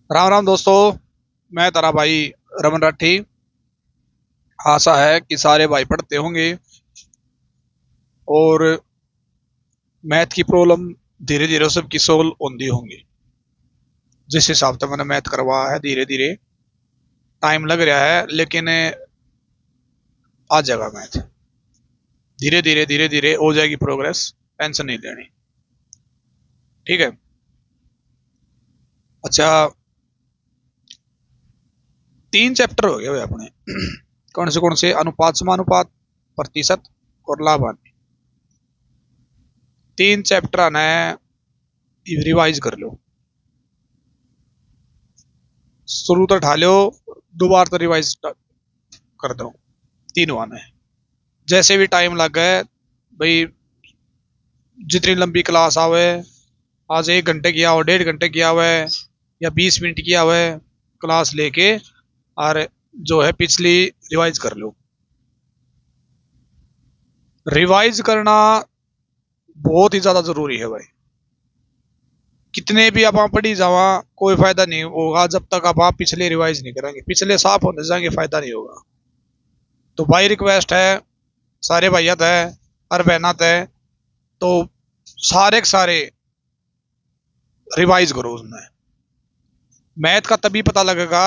राम राम दोस्तों। मैं तारा भाई रमन राठी। आशा है कि सारे भाई पढ़ते होंगे और मैथ की प्रॉब्लम धीरे धीरे सबकी सोल्व होती होंगी। जिस हिसाब से मैंने मैथ करवा है धीरे धीरे टाइम लग रहा है, लेकिन आ जाएगा मैथ। धीरे धीरे हो जाएगी प्रोग्रेस। टेंशन नहीं लेनी। ठीक है। अच्छा, 3 चैप्टर हो गए हुए अपने। कौन से अनुपात समानुपात, प्रतिशत और लाभांश। 3 चैप्टर आना है, रिवाइज कर लो। शुरू तो ढा लो, दोबारा तो रिवाइज कर दो। तीनों आना है। जैसे भी टाइम लग गए भाई, जितनी लंबी क्लास आवे, आज 1 घंटे की आओ, 1.5 घंटे की आवे या 20 मिनट की आवे, क्लास लेके और जो है पिछली रिवाइज कर लो। रिवाइज करना बहुत ही ज्यादा जरूरी है भाई। कितने भी आप पढ़ी जावा, कोई फायदा नहीं होगा जब तक आप पिछले रिवाइज नहीं करेंगे। पिछले साफ होने जाएंगे, फायदा नहीं होगा। तो भाई रिक्वेस्ट है, सारे भाइयात है और बहनात है, तो सारे के सारे रिवाइज करो उसमें। मैथ का तभी पता लगेगा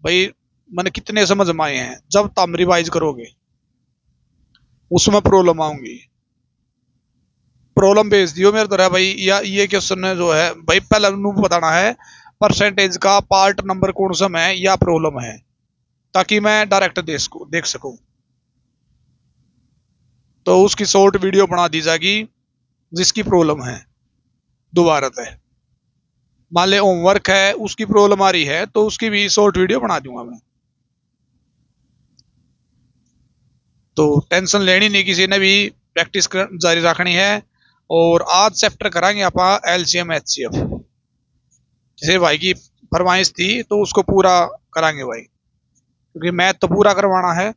भाई मैंने कितने समझ में आए हैं, जब तुम रिवाइज करोगे उसमें प्रॉब्लम आऊंगी। प्रॉब्लम भेज दियो मेरे तरह भाई, या ये क्वेश्चन जो है भाई पहले उनको बताना है परसेंटेज का पार्ट नंबर कौन सा है या प्रॉब्लम है, ताकि मैं डायरेक्ट देख सकूं। तो उसकी शॉर्ट वीडियो बना दी जाएगी जिसकी प्रॉब्लम है। दोबारा है, मान ले होमवर्क है उसकी प्रॉब्लम आ रही है तो उसकी भी शॉर्ट वीडियो बना दूंगा मैं। तो टेंशन लेनी नहीं किसी ने भी, प्रैक्टिस जारी रखनी है। और आज चैप्टर कराएंगे आप एलसीएम एचसीएफ। जैसे भाई की फरमाइश थी तो उसको पूरा कराएंगे भाई, क्योंकि मैथ तो पूरा करवाना है।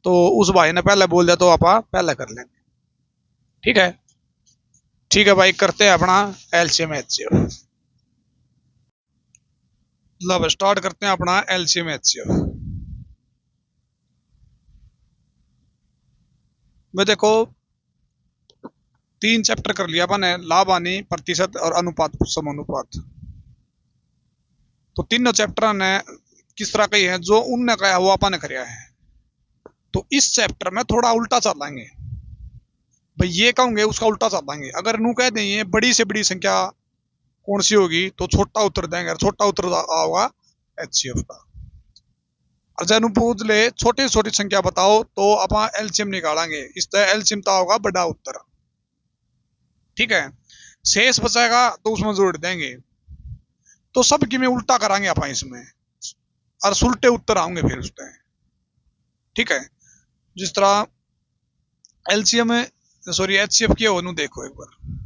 तो उस भाई ने पहले बोल दिया तो आप पहले कर लेंगे। ठीक है। ठीक है भाई, करते हैं अपना एलसीएम एचसीएफ। मतलब स्टार्ट करते हैं अपना एलसीएम एचसीएफ में। देखो, 3 चैप्टर कर लिया अपन ने, लाभ हानि, प्रतिशत और अनुपात समानुपात। तो तीनों चैप्टर ने किस तरह के हैं, जो उनने कहा वो अपन ने कराया है। तो इस चैप्टर में थोड़ा उल्टा चलाएंगे भाई, ये कहूंगे उसका उल्टा चलाएंगे। अगर नू कह देंगे बड़ी से बड़ी संख्या कौन सी होगी तो छोटा उत्तर देंगे, और छोटा उत्तर होगा एचसीएफ का। और जब पूछ ले छोटी छोटी संख्या बताओ तो अपन एलसीएम निकालेंगे, इस तरह एलसीएम का होगा बड़ा उत्तर। ठीक है। शेष बचेगा तो उसमें जोड़ देंगे। तो सबकी में उल्टा कराएंगे अपन इसमें, और सुलटे उत्तर आएंगे फिर उसमें। ठीक है। जिस तरह एलसीएम, सॉरी एचसीएफ की हो, देखो एक बार।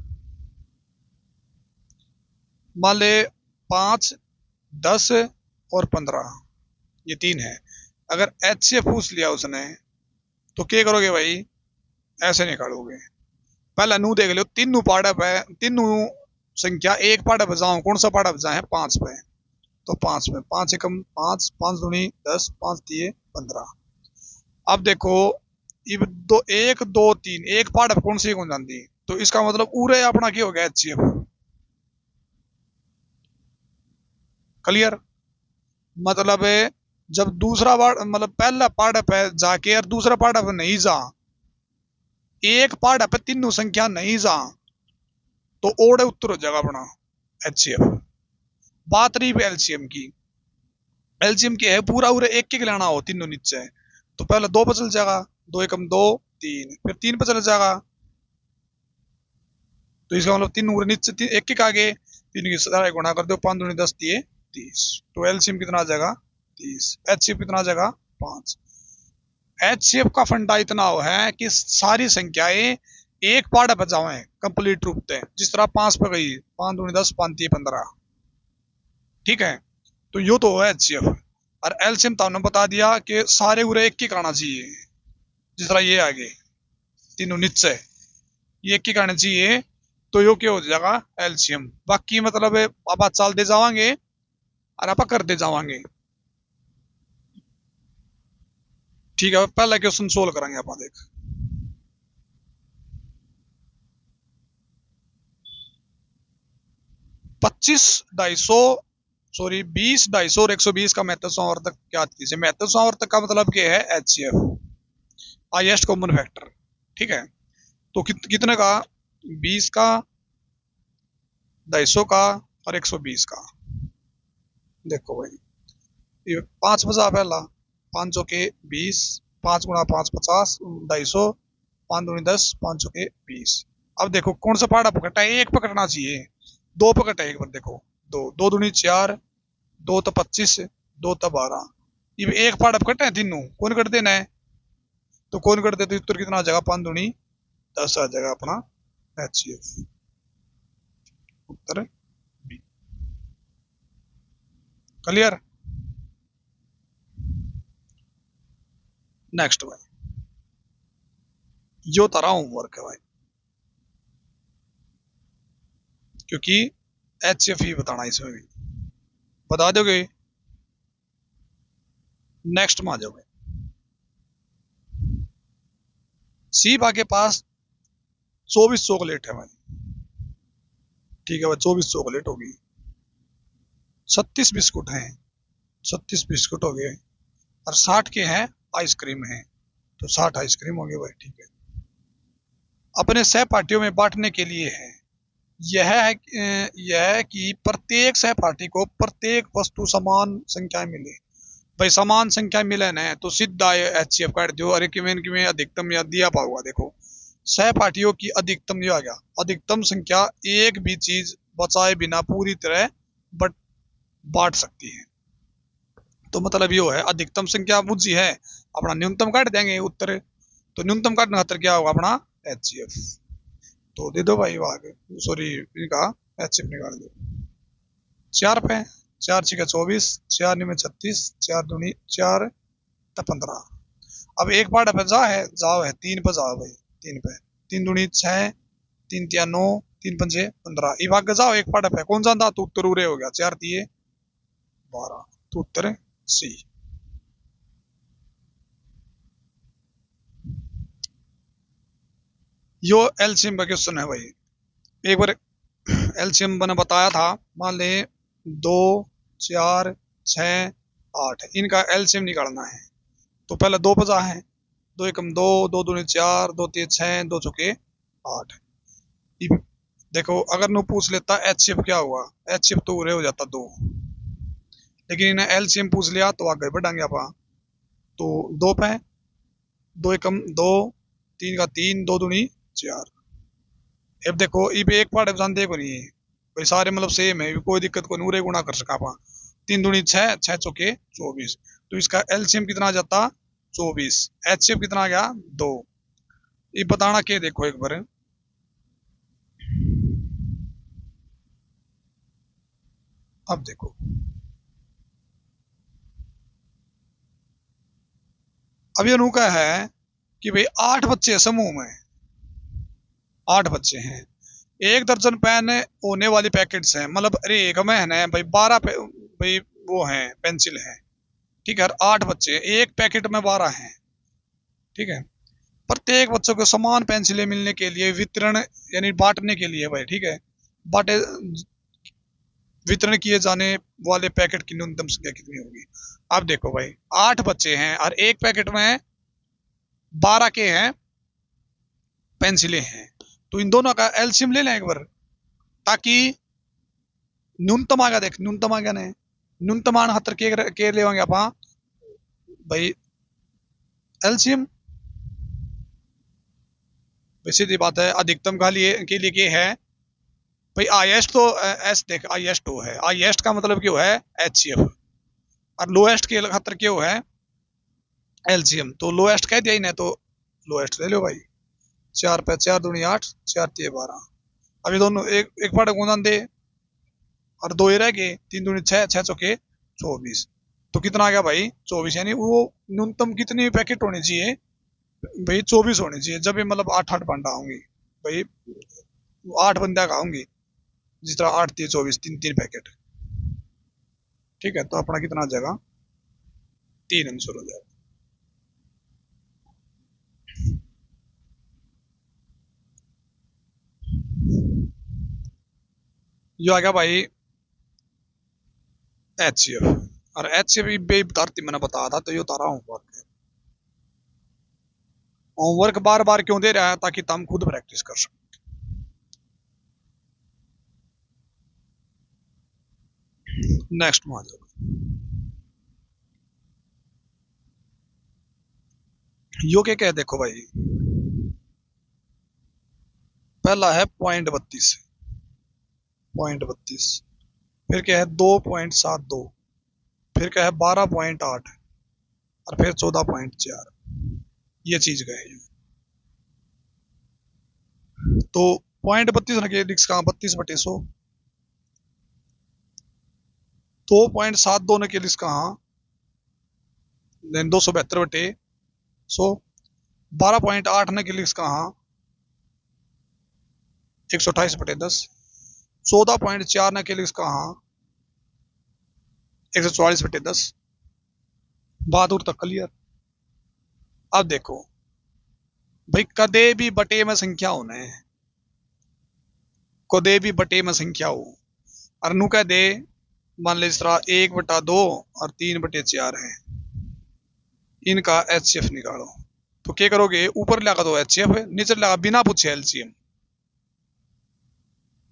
मान ले 5, 10 और 15, ये 3 है। अगर एचसीएफ पूछ लिया उसने तो क्या करोगे भाई, ऐसे निकालोगे। पहला नू देख लो, तीनों पार्ट है, तीनों संख्या एक पार्ट बजाओ, कौन सा पार्ट बजा है 5 पे। तो 5 में 5 एकम 5, 5 दूनी 10, 5 दिए 15। अब देखो, इब दो 1 2 3 एक पार्ट कौन सी कौन जाती, तो इसका मतलब पूरे अपना क्या हो गया एचसीएफ। क्लियर। मतलब है, जब दूसरा पार्ट मतलब पहला पार्ट पे जाके और दूसरा पार्ट पे नहीं जा, एक पार्ट पे तीनों संख्या नहीं जा, तो ओडे उत्तर हो जाएगा अपना एचसीएफ। बात रही एलसीएम की। एलसीएम की है पूरा पूरा एक एक लेना हो तीनों नीचे, तो पहले 2 पे चल जाएगा, 2 एकम 2 3, फिर 3 पे चल जाएगा। तो इसका मतलब 3 नीचे एक एक आगे, 3 की सारा गुणा कर दो, 5 दूनी 10 दिए 30। तो एलसीएम कितना आ जाएगा 30। एचसीएफ कितना आ जाएगा 5। एचसीएफ का फंडा इतना हो है कि सारी संख्याएं एक पार्ट पे जाए कंप्लीट रूप से। जिस तरह 5 पे गई, 5 दूनी 10, 5 दिए 15। ठीक है। तो यो तो है एचसीएफ। और एलसीएम तो हमने बता दिया कि सारे उरे एक ही आना चाहिए। जिस तरह ये आगे तीनों नीचे ये एक ही आना चाहिए, तो यो क्या हो जाएगा एलसीएम। बाकी मतलब अब बात चलते जावांगे और आप करते जावांगे। ठीक है, पहला क्वेश्चन सोल्व करेंगे आप देख। 25 250 सॉरी 20 250 और 120 का महत्व संवर्धक क्या कीजिए। महत्व संवर्धक का मतलब क्या है, HCF, हाईएस्ट कॉमन फैक्टर। ठीक है, तो कितने का, 20 का, 250 का और 120 का। देखो भाई, ये 5 बजा पहला, 5 के 20, 5 गुणा 5 50, 250, 5 दूनी 10, 5 के 20। अब देखो कौन सा पहाड़ा पकड़ता है, एक पकड़ना चाहिए, दो पकड़ता है एक बार। देखो दो, 2 दूनी 4, 2 तो 25, 2 तो 12। ये एक पहाड़ा पकड़ता है तीनों, कौन कर देना है, तो कौन कर दे, तो उत्तर कितना आ जाएगा, 5 दूनी 10 आ जाएगा अपना HCF, उत्तर बी। क्लियर। नेक्स्ट भाई, यो तारा होमवर्क है भाई, क्योंकि HCF ही बताना इसमें भी, बता दोगे। नेक्स्ट में आ जाओगे। सीबा के पास 24 चॉकलेट है भाई। ठीक है भाई, 24 चॉकलेट होगी, 36 बिस्कुट हैं, 36 बिस्कुट हो गए, और 60 के हैं आइसक्रीम है, तो 60 आइसक्रीम हो गए भाई। ठीक है, अपने सहपाठियों में बांटने के लिए है, यह है कि प्रत्येक सहपाठी को प्रत्येक वस्तु समान संख्या मिले। भाई समान संख्या मिले ना, तो सीधा HCF काट दो। अरे किमें अधिकतम या दिया पाऊंगा। देखो सहपाठियों की अधिकतम ये आ गया, अधिकतम संख्या एक भी चीज बचाए बिना पूरी तरह बट बांट सकती है। तो मतलब यो है, अधिकतम संख्या मुझी है, अपना न्यूनतम काट देंगे उत्तर। तो न्यूनतम काटने खातर क्या होगा अपना, HCF। तो दे दो भाई आगे, सॉरी इनका HCF निकाल दो। 4 पे 4 6 24, 4 9 36, 4 दूनी 4 15। अब एक पार्ट पे जा है, जाओ है 3 पे, जाओ भाई 3 पे, 3 दूनी 6, 3 तिया 9, 3 पंजे 15। ये भाग जाओ एक पार्ट पे, कौन सा था, तो उत्तर उरे हो गया, 4 तिये 12, तो उत्तर सी। यो एलसीएम का क्वेश्चन है भाई। एक बार एलसीएम मैंने बताया था, मान ले 2 4 6 8, इनका एलसीएम निकालना है। तो पहले 2 पजा है, 2 एकम 2, 2 दूनी 4, 2 तीन 6, 2 चौके 8। देखो अगर नु पूछ लेता HCF क्या हुआ, HCF तो उरे हो जाता 2, लेकिन इन्हें एलसीएम पूछ लिया तो आगे बढ़ाएंगे आप। तो 2 पे 2 एकम 2, 3 का 3, 2 दूनी 4। अब देखो ये एक पार्ट एग्जाम देखो नहीं है भाई, सारे मतलब सेम है, कोई दिक्कत को नूरे गुणा कर सका पा। 3 दूनी 6, 6 चौके 24। तो इसका एलसीएम कितना आ जाता, 24। HCF कितना आ गया, 2। ये बताना क्या, देखो एक बार, अब देखो अब ये अनूका है कि भाई 8 बच्चे हैं समूह में, 8 बच्चे हैं, 1 दर्जन पेन होने वाली पैकेट्स हैं, मतलब अरे एक में है ना भाई 12 भाई वो हैं पेंसिल है। ठीक है, 8 बच्चे, एक पैकेट में 12 हैं। ठीक है, प्रत्येक बच्चों को समान पेंसिलें मिलने के लिए वितरण यानी बांटने के लिए भाई, ठीक है, बांटे वितरण किए जाने वाले पैकेट की न्यूनतम संख्या कितनी होगी। अब देखो भाई 8 बच्चे हैं और एक पैकेट में 12 के हैं पेंसिलें हैं, तो इन दोनों का एलसीएम ले लें एक बार, ताकि न्यूनतम आ गया। देख न्यूनतम आ गया ने, न्यूनतम आने खातर के लेवांगे आप भाई एलसीएम। सीधी बात है, अधिकतम के लिए क्या है भाई, हाईएस्ट तो एस देख हाईएस्ट हो है, हाईएस्ट का मतलब क्यों है HCF, और लोएस्ट के खातर क्यों है एलसीएम। तो लोएस्ट कह दिया ही ना, तो लोएस्ट ले लो भाई। 4 पे 4 दूनी 8, 4 तिये 12। अभी दोनों एक पार्ट गुना दे, और 2 ही रह गए, 3 दूनी 6, 6 चौके 24। तो कितना आ गया भाई, 24। यानी वो न्यूनतम कितनी पैकेट होनी चाहिए भाई, 24 होनी चाहिए, जब ये मतलब 8 बंदा होंगी भाई, 8 बंदा खाऊंगी, जिस तरह 8 3 24, 3 3 पैकेट। ठीक है, तो अपना कितना आ जाएगा, 3 आंसर हो जाएगा। ये आ गया भाई HCF, और HCF भी उतारती मैंने बताया था, तो ये उतारा होमवर्क। होमवर्क बार बार क्यों दे रहा है, ताकि तुम खुद प्रैक्टिस कर सको। नेक्स्ट में आ जाओ। यो क्या है, देखो भाई, पहला है 0.32, 0.32, फिर क्या है 2.72, फिर क्या है 12.8, और फिर 14.4, ये चीज का है। तो 0.32 रखे डिक्स कहाँ, 32/100, 2.72 ने के लिस कहाँ, 272/100, 12.8 ने के लिस कहाँ, 128/10, 14.4 ने के लिस कहाँ, 144/10। बहादुर तक क्लियर। अब देखो भाई, कदे भी बटे में संख्या होना है, कदे भी बटे में संख्या हो, और नु कह दे मान ले इस तरह 1/2 और 3/4 है, इनका HCF निकालो। तो क्या करोगे, ऊपर लगा दो HCF, नीचे लगा बिना पूछे LCM।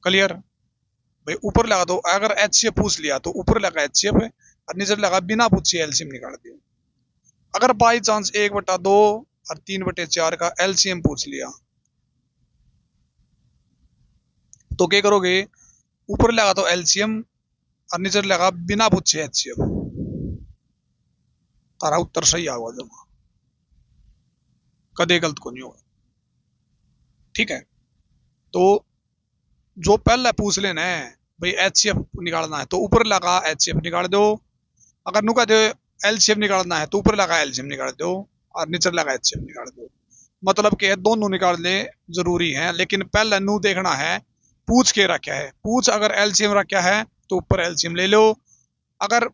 क्लियर भाई, ऊपर लगा दो, अगर HCF पूछ लिया तो ऊपर लगा HCF और नीचे लगा बिना पूछे LCM निकाल दिया। अगर बाई चांस 1/2 और 3/4 का LCM पूछ लिया, तो क्या करोगे, ऊपर लगा तो LCM और नीचे लगा बिना पूछे HCF। तारा उत्तर सही आ गया, जमा कदे गलत को नहीं होगा। ठीक है, तो जो पहले पूछ लेना है भाई HCF निकालना है, तो ऊपर लगा HCF निकाल दो। अगर नु कहते LCM निकालना है, तो ऊपर लगा LCM निकाल दो और नीचे लगा HCF निकाल दो। मतलब कि दोनों निकालने जरूरी है, लेकिन पहले नु देखना है पूछ के रखा है। पूछ अगर LCM रखा है तो ऊपर LCM ले लो, अगर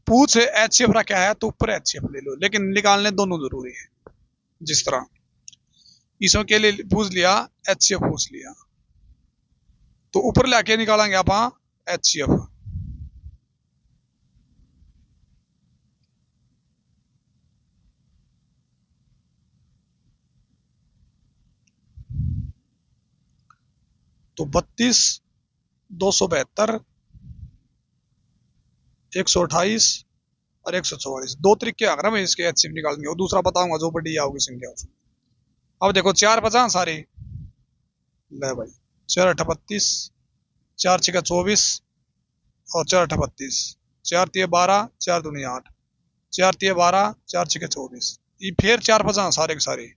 पूछ HCF रखा है तो ऊपर HCF ले लो, लेकिन निकालने दोनों जरूरी है। जिस तरह इसों के लिए पूछ लिया, HCF पूछ लिया, तो ऊपर लाके निकालेंगे आप HCF। तो 32, 272, 128 और 144, दो तरीके आ रहा है इसके HCF निकालने के, और दूसरा बताऊंगा जो बड़ी आओगी संख्या उसमें। अब देखो 4/50 सारे, ले भाई 4/8 4 6 24 और 4/8 4 12 4 दूनी 8, 4 12 4 6 24, ये फिर 4/50 सारे के सारे,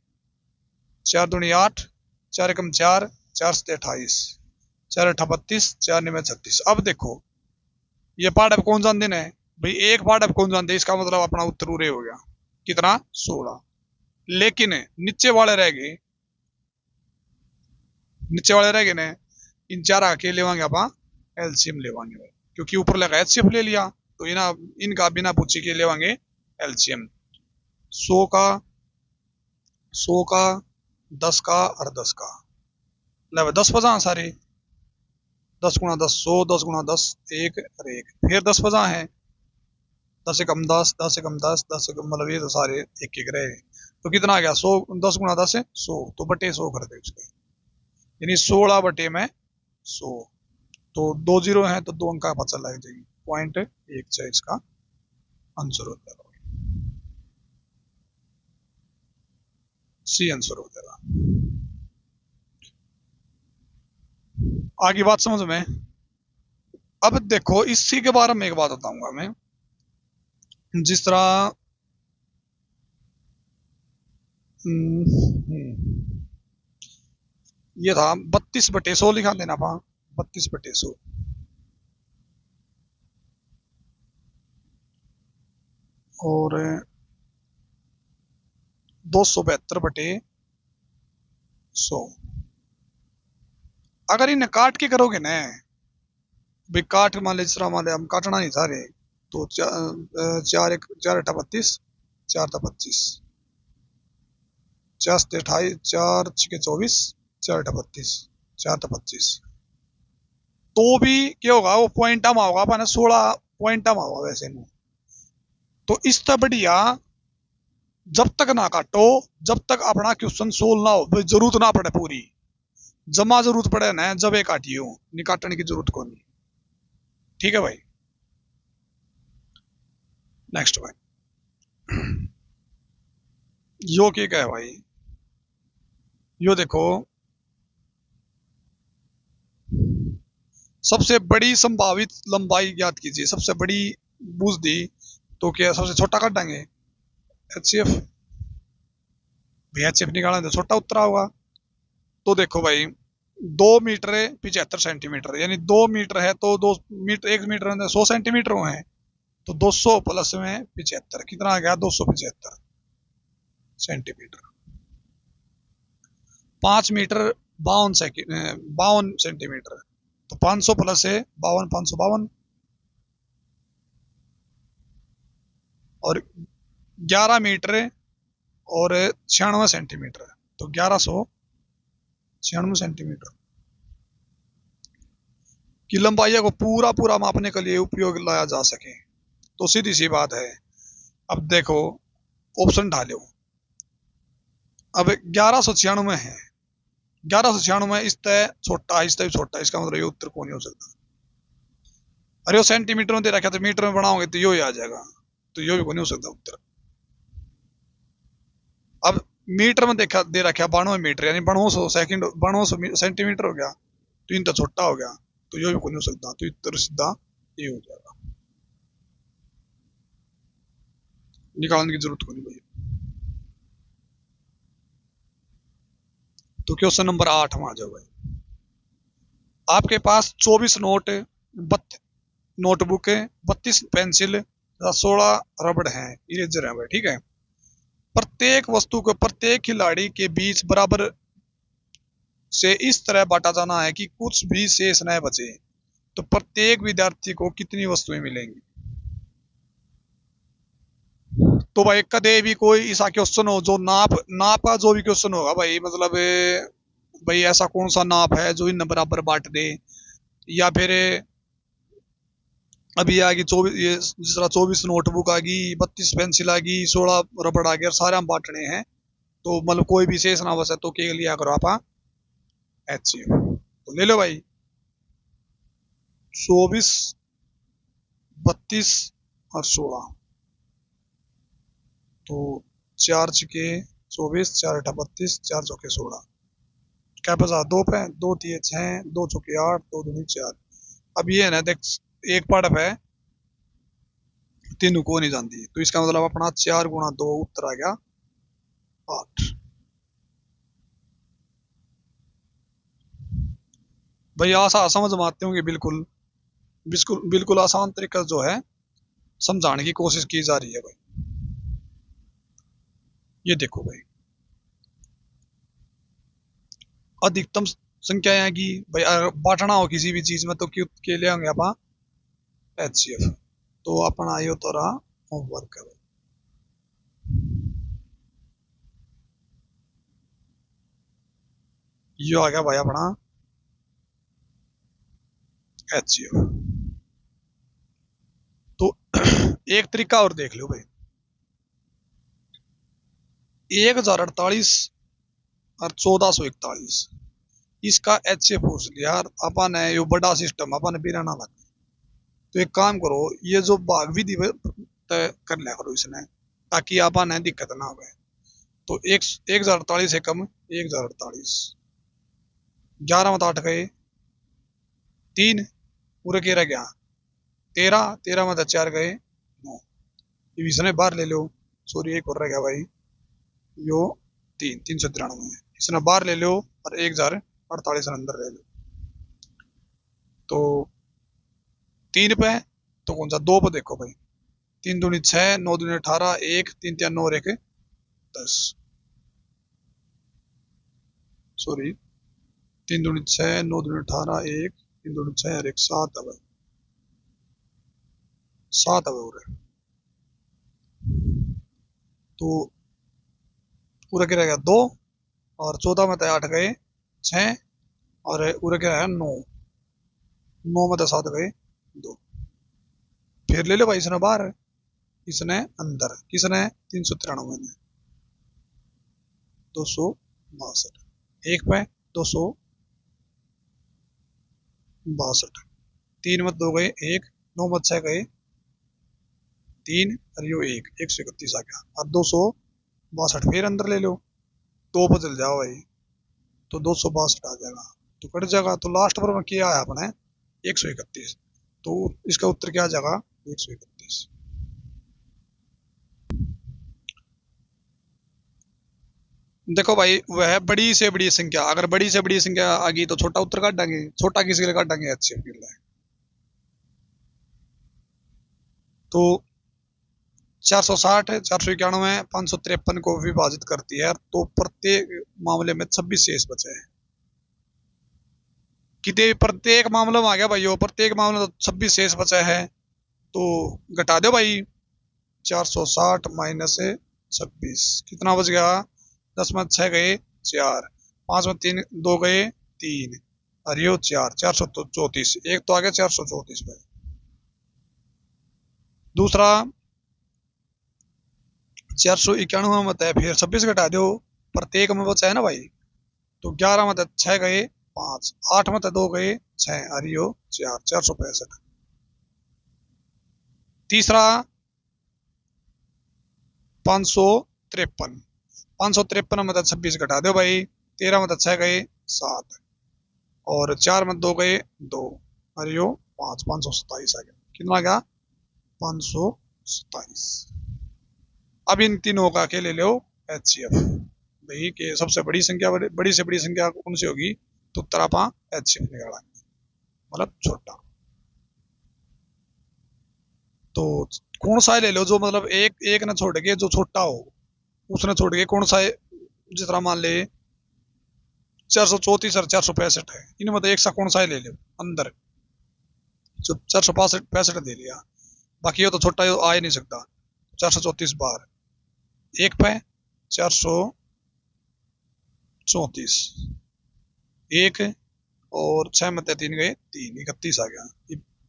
4 दूनी 8, 4 एकम 4, 4 7 28, 4 8 4 9 36। अब देखो ये पार्ट अब कौन सा दिन है भाई, एक पार्ट अब कौन सा दिन, इसका मतलब अपना उत्तर उरे हो गया कितना, 16। लेकिन नीचे वाले रह गए, नीचे वाले रह गए ने, इन चार आके लेवांगे आप LCM लेवांगे, क्योंकि ऊपर लगा HCF ले लिया, तो इनका बिना पूछे के लेवांगे LCM। 100 का, 100 का, 10 का और 10 का, ले 10/50 सारे, 10 गुणा 10 100, 10 गुणा 10 1 और 1, फिर 10/50 है, 10 एकम 10, 10 एकम 10, 10 एकम, मतलब ये तो सारे एक एक रहे। तो कितना आ गया, 100, 10 गुणा 10 है 100, तो बटे 100 कर दे उसके, यानी 16 बटे में 100। तो 2 0 है तो 2 अंक का पता लग जाएगी, 0.1 इसका आंसर हो जाएगा, सी आंसर हो जाएगा। आगे बात समझ में। अब देखो इसी के बारे में एक बात बताऊंगा मैं, जिस तरह ये था 32/100 लिखा देना पा, 32/100, और 272/100। अगर इन्हें काट के करोगे ना, भाई काट मान ले, जिस तरह मान ले हम काटना नहीं था रे, तो चार एक चार अठा 32, चार था 25, चार सत्ते 28, चार छके 24, चार अठा 32, चार था 25। तो भी क्या होगा, वो पॉइंट में होगा अपने 16 पॉइंट में होगा वैसे में। तो इस तरह बढ़िया जब तक ना काटो, जब तक अपना क्वेश्चन सोल्व ना हो, भाई जरूरत ना पड़े पूरी, जमा जरूरत पड़े ना जब एक काटियो, नहीं काटने की जरूरत को नहीं। ठीक है भाई, नेक्स्ट भाई। यो क्या है भाई, यो देखो, सबसे बड़ी संभावित लंबाई ज्ञात कीजिए, सबसे बड़ी बूझ दी तो क्या सबसे छोटा काटेंगे, एचसीएफ। भैया एचसीएफ निकालना तो छोटा उत्तरा होगा। तो देखो भाई 2 मीटर 75 सेंटीमीटर, यानी 2 मीटर है तो 2 मीटर, 1 मीटर में 100 सेंटीमीटर है, तो 200 प्लस में 75 कितना आ गया, 275 सेंटीमीटर। 5 मीटर 52 सेंटीमीटर, तो 500 प्लस है 52, 552। और 11 मीटर और 96 सेंटीमीटर, तो 1196 सेंटीमीटर की लंबाई को पूरा पूरा मापने के लिए उपयोग लाया जा सके। तो सीधी सी बात है, अब देखो ऑप्शन ढालो। अब 1196 है, 1196 इस तय छोटा, इस तय छोटा, इसका मतलब ये उत्तर कौन नहीं हो सकता। अरे वो सेंटीमीटर में दे रखा, तो मीटर में बनाओगे तो यो ही आ जाएगा, तो यो भी कौन नहीं हो सकता उत्तर। अब मीटर में देखा दे रखा 92 मीटर, यानी 9200 सेंटीमीटर हो गया, तो इन तो छोटा हो गया, तो यो भी कौन नहीं हो सकता, तो उत्तर सीधा ये हो जाएगा, निकालने की जरूरत को नहीं भाई। तो क्वेश्चन नंबर 8 में आ जाओ भाई। आपके पास 24 नोटबुक है, 32 पेंसिल, 16 रबड़ है, इरेजर है भाई, ठीक है। प्रत्येक वस्तु को प्रत्येक खिलाड़ी के बीच बराबर से इस तरह बांटा जाना है कि कुछ भी शेष न बचे, तो प्रत्येक विद्यार्थी को कितनी वस्तुएं मिलेंगी। तो भाई कदे भी कोई ऐसा क्वेश्चन हो जो नाप नाप का जो भी क्वेश्चन होगा भाई, मतलब भाई ऐसा कौन सा नाप है जो इन बराबर बांट दे, या फिर अभी आ गई 24, ये जिस तरह 24 नोटबुक आ गई, 32 पेंसिल आ गई, 16 रबड़ आ गया, सारे हम बांटने हैं, तो मतलब कोई भी शेष ना बचे, तो के लिया करो आप एच, तो ले लो भाई 24, 32 और 16, तो 4 छके 24, 4 अठा 32, 4 चौके 16, क्या बचा, 2 पे 2 तिये 6, 2 चौके 8, 2 दूनी 4। अब ये है ना देख, एक पड़प है, 3 को नहीं जानती, तो इसका मतलब अपना 4 गुणा 2 उत्तर आ गया 8। भाई आसान समझ में आते होंगे, बिल्कुल बिल्कुल बिल्कुल आसान तरीका जो है समझाने की कोशिश की जा रही है भाई। ये देखो भाई, अधिकतम संख्या यहाँ की भाई, अगर बांटना हो किसी भी चीज में तो क्यों के लिए होंगे आप एचसीएफ। तो अपना आयो तो रहा होमवर्क है भाई। ये आ गया भाई अपना एचसीएफ। तो एक तरीका और देख लो भाई, 1048 और 1441, इसका एचसीएफ पूछ लिया अपन है, ये बड़ा सिस्टम अपन भी रहना लगा। तो एक काम करो, ये जो भाग विधि तय कर लिया करो इसने, ताकि अपन है दिक्कत ना हो। तो 1048 है कम 1048, 11 में 8 गए, 3 पूरे के रह गया 13, 13 में 4 गए 9, इसने बाहर ले लो, सॉरी एक और रह गया भाई, यो 393 है, इसने बाहर ले लो, और 1048 अंदर ले लो। तो 3 पे, तो कौन सा 2 पे देखो भाई, 3 दूनी 6, 9 दूनी 18, 1 3 3 9 और 1 10, सॉरी 3 दूनी 6, 9 दूनी 18, 1 3 दूनी 6 और 1 7 है भाई। 7 है और तो पूरा क्या रहेगा 2, और 14 में तो 8 गए 6, और पूरा क्या रहेगा 9, 9 में तो 7 गए 2। फिर ले लो भाई, इसने बाहर, इसने अंदर, किसने 393 में 262, एक पे 262, 3 मत 2 गए 1, 9 मत 6 गए 3, और यो 131 आ गया। अब 262 फिर अंदर ले लो, 2 पर चल जाओ भाई, तो 262 आ जाएगा, तो कट जाएगा। तो लास्ट पर में किया है अपने 131, तो इसका उत्तर क्या आ जाएगा 131। देखो भाई, वह बड़ी से बड़ी संख्या, अगर बड़ी से बड़ी संख्या आ गई तो छोटा उत्तर काट देंगे, छोटा किसी के लिए काट देंगे अच्छे के लिए। तो 460 491 553 को विभाजित करती है, तो प्रत्येक मामले में 26 शेष बचे हैं। कितने प्रत्येक मामले में आ गया भाई, प्रत्येक मामले में 26 शेष बचा है, तो घटा दो भाई, 460 माइनस 26 कितना बच गया, 10 में 6 गए 4, 5 में 3 2 गए 3, और यो 4, 434, एक तो आ गया 434 भाई। दूसरा 491 में है, फिर 26 घटा दो, प्रत्येक में बचा है ना भाई, तो 11 में 6 गए 5, 8 में 2 गए 6, और यो 4, 465। तीसरा 553, 553 में 26 घटा दो भाई, 13 में 6 गए 7, और 4 में 2 गए 2, और यो 5, 527 आ गया। कितना आ गया 527। अब इन तीनों का के ले लो HCF भाई, के सबसे बड़ी संख्या, बड़ी से बड़ी संख्या कौन सी होगी, तो उत्तर आप HCF निकाला, मतलब छोटा। तो कौन सा ले लो जो मतलब एक एक ना छोड़ के जो छोटा हो, उसने छोड़ के कौन सा है, जिस तरह मान ले 434 और 465 है, इनमें तो एक सा कौन सा ले लो अंदर, जो 465 दे लिया, बाकी ये तो छोटा आ ही नहीं सकता। 434 बार एक पे 434 एक, और 6 में 3 गए 3, 31 आ गया,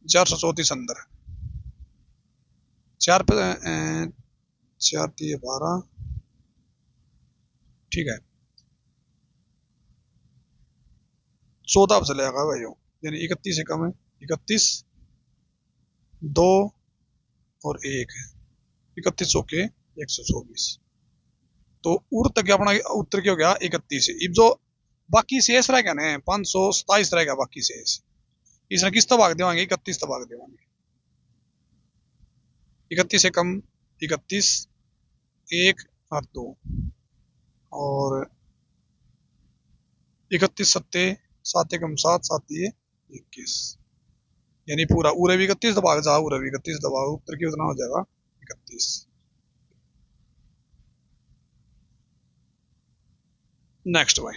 434 अंदर, 4 पे 4 3 12, ठीक है 14 पे चले जाएगा भाई, यानी 31 से कम है, 31 2 और 1, 31 चौके 124, तो उर्त क्या अपना उत्तर क्या हो गया 31। अब जो बाकी शेष रह गया ना 527 रह गया बाकी शेष, इसने किस तो भाग देवांगे 31 तो भाग देवांगे, 31 से कम 31 1 और 2, और 31 सत्ते 7 एकम 7 7 दिए 21, यानी पूरा उरे भी 31 दबाग जा, उरे भी 31 दबाग, उत्तर की उतना हो जाएगा 31। नेक्स्ट भाई,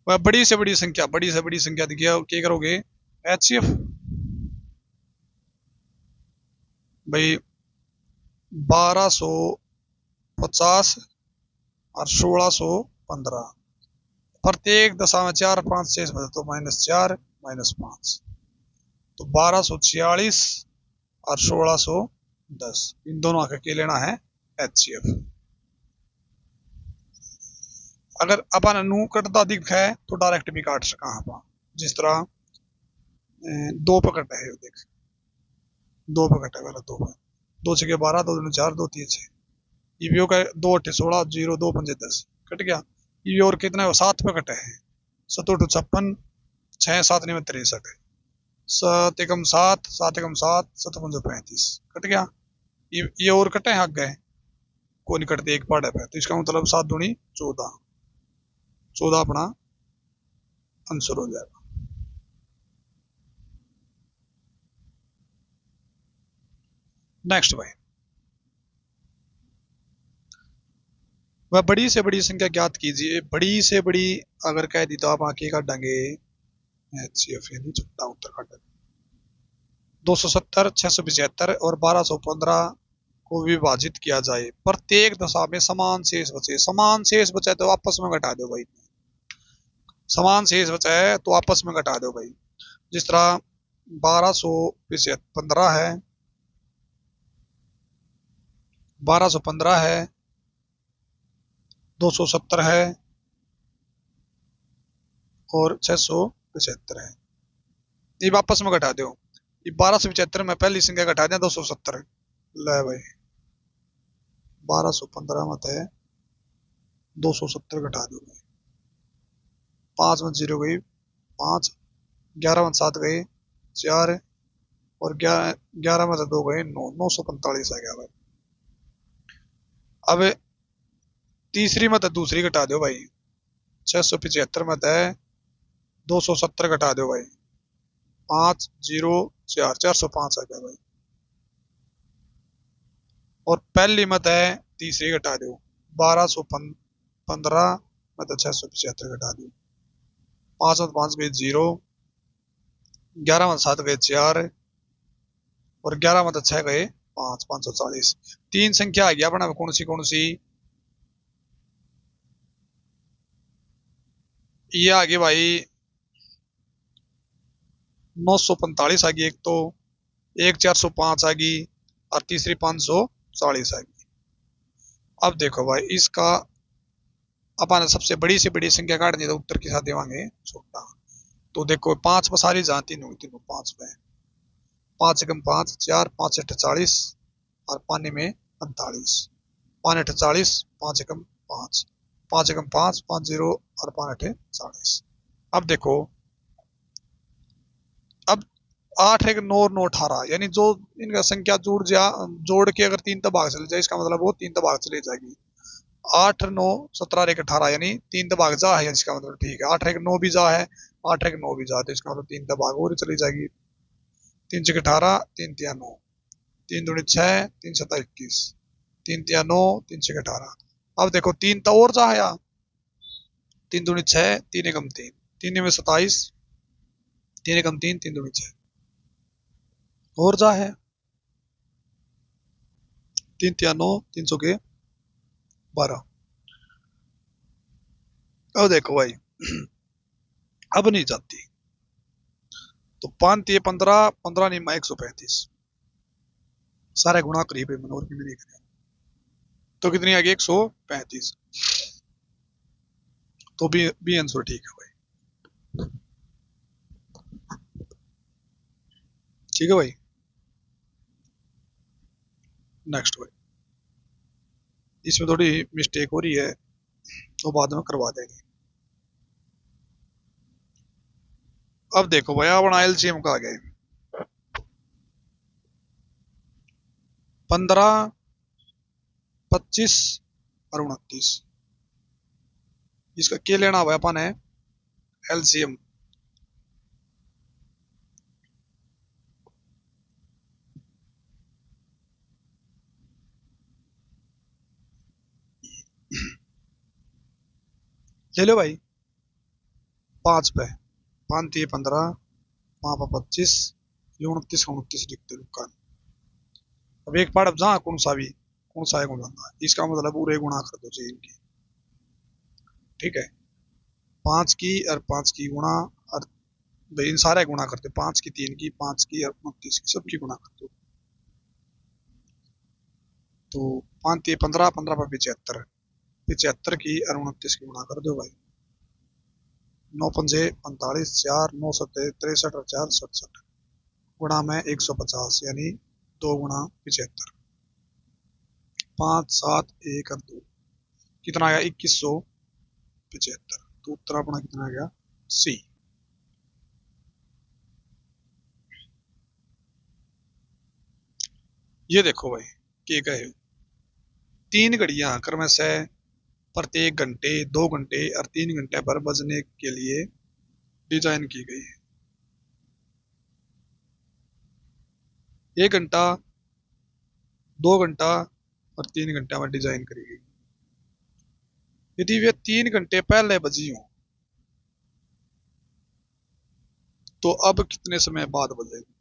वह बड़ी से बड़ी संख्या, बड़ी से बड़ी संख्या दिखिए, क्या करोगे HCF भाई 1250 और 1615, प्रत्येक दशा में 4 5 6 बचे, तो -4 -5, तो 1246 और 1610, इन दोनों आके के लेना है HCF। अगर अपन नू कटता दिख है तो डायरेक्ट भी काट सका आप, जिस तरह 2 पे कटा है, देख 2 पे कटा है, 2 पे 2 6 12, 2 2 4, 2 3 6, ये का 2 8 16 0 2 5 10 कट गया। ये और कितना है 7 पे कटे हैं, 7 8 56, 6 7 9 63, 7 एकम 7 7 एकम 7 7 5 35 कट गया। ये और कटे हैं आगे को नहीं कटते, एक पहाड़ पे, तो इसका मतलब 7 दूनी 14, 14 अपना आंसर हो जाएगा। नेक्स्ट भाई, वह बड़ी से बड़ी संख्या ज्ञात कीजिए, बड़ी से बड़ी अगर कह दी तो आप आके काटेंगे HCF, यानी छोटा उत्तर काटेंगे। 270, 675 और 1215 को विभाजित किया जाए, प्रत्येक दशा में समान शेष बचे। समान शेष बचा तो आपस में घटा दो भाई, समान शेष बचा है तो आपस में घटा दो भाई। जिस तरह 1215 है, 1215 है, 270 है और 675 है, ये आपस में घटा दो। ये 1275 में पहली संख्या घटा दें 270, ले भाई 1215 मत है 270 घटा दो भाई, 5 में 0 गई 5, 11 में 7 गई 4 और 11 में 2 गए 9, 945 आ गया भाई। अब तीसरी मत दूसरी घटा दो भाई, 675 मत है 270 घटा दो भाई, 5 0 4, 405 आ गया भाई। और पहली मत है तीसरी घटा दो, 1215 मत 675 घटा दो, 5 में 5 गए 0, 11 में 7 गए 4 और 11 में 6 गए 5, 540। तीन संख्या आ गया अपना, कौन सी ये आ गई भाई 945 आ गई एक तो, एक 405 आ गई और तीसरी 540 आ गई। अब देखो भाई इसका अपन सबसे बड़ी से बड़ी संख्या काटनी तो उत्तर के साथ देवांगे छोटा। तो देखो 5 सारी जहाँ तीनों तीनों 5 पे, 5 एकम 5 4, 5 अठ 40 और पानी में 45, 5 अठ 40, 5 एकम 5, 5 एकम 5, 5 0 और 5 अठ 40। अब देखो अब 8 एक 9 9 18, यानी जो इनका संख्या जोड़ के अगर 3 तबाग चले जाए, इसका मतलब वो 3 तबाग चली जाएगी। 8 9 17 एक 18, यानी 3 तबाग जा है, इसका मतलब ठीक है। 8 एक 9 भी जा है, 8 एक 9 भी जा, तो इसका मतलब 3 तबाग और चली जाएगी। 3 छक 18, 3 तिया 9, 3 दूनी 6, 3 सता 21, 3 तिया 9, 3 छक 18। अब देखो 3 तो और जा है, 3 दूनी 6, 3 एकम 3, 3 में 27, 3 एकम 3, 3 दूनी 6 और जा है, 3 तिया 9, 3 सौ के 12। अब देखो भाई अब नहीं जाती, तो 5 तिये 15, 15 नहीं 135, सारे गुणा करीब है मनोर की नहीं करें तो कितनी आ गई 135। तो बी आंसर ठीक है भाई, ठीक है भाई। नेक्स्ट भाई, इसमें थोड़ी मिस्टेक हो रही है तो बाद में करवा देंगे। अब देखो भाई अपना एलसीएम का आ गया 15, 25 और 29। इसका क्या लेना हुआ अपन है एलसीएम। ले लो भाई 5 पे, 5 तिये 15, 5 पे 25, 29 का 29 लिखते रुका। अब एक पार्ट अब जहाँ कौन सा है गुणा, इसका मतलब पूरे गुणा कर दो चाहिए इनकी, ठीक है। 5 की और 5 की गुणा, और भाई इन सारे गुणा करते, 5 की 3 की 5 की और 29 की सबकी गुणा कर दो। तो 5 तिये 15, 15 पे 75, 75 की और 29 की गुणा कर दो भाई। 9 पंजे 45, 4 9 सत्ते 63 और 4 67 गुणा में 150, यानी 2 गुणा 75, 5 7 1 और 2 कितना आया 2175। तो उत्तर अपना कितना आ गया सी। ये देखो भाई क्या कहे, 3 घड़ियां क्रम से प्रत्येक घंटे 2 घंटे और 3 घंटे पर बजने के लिए डिजाइन की गई है। 1 घंटा 2 घंटा और 3 घंटा में डिजाइन करी गई। यदि वे 3 घंटे पहले बजी हो तो अब कितने समय बाद बजेगी।